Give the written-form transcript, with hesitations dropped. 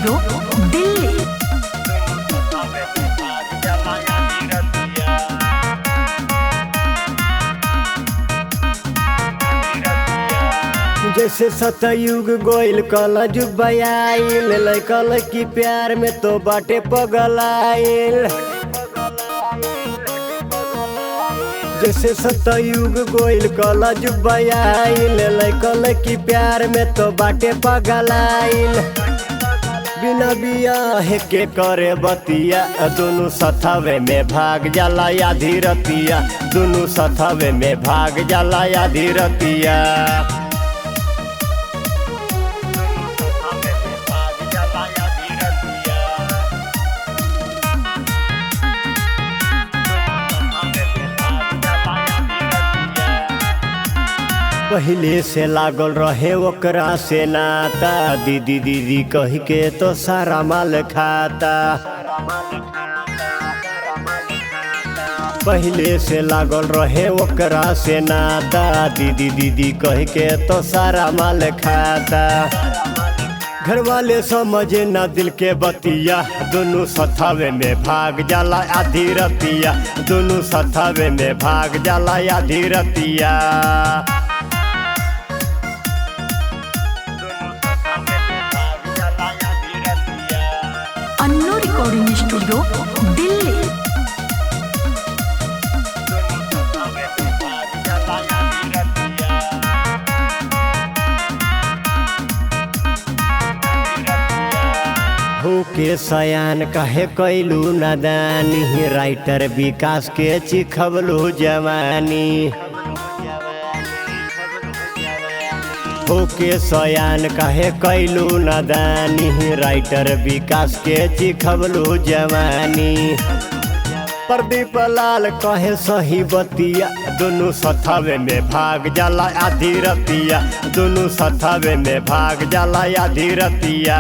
Studio Delhi. जैसे सतयुग गोइल कल जुग बयाइल लैकल की प्यार में तो बाटे पगलाइल। जैसे सतयुग गोइल कल जुग बयाइल लैकल की प्यार में तो बाटे पगलाइल। बिना बियाह के करे बतिया दोनों सथवे में भाग जाला आधी रतिया। दोनों सथवे में भाग जाला आधी रतिया। पहले से लागल रहे ओकरा से नाता दीदी दीदी कह के तो सारा माल खाता। पहले से लागल रहे ओकरा से नाता दीदी दीदी कह के तो सारा माल खाता। घर वाले समझे ना दिल के बतिया दोनों सथावे में भाग जाला आधी रतिया। दोनों सथावे में भाग जाला आधी रतिया। Annu recording studio Delhi. होके सयान कहे कैलू नादानी राइटर विकास के चिखबलू जवानी। होके सयान कहे कैलू नादानी राइटर विकास के चिखबलू जवानी। प्रदीप लाल कहे सही बतिया दोनों सथावे में भाग जाला आधी रतिया। दोनों सथावे में भाग जाला आधी रतिया।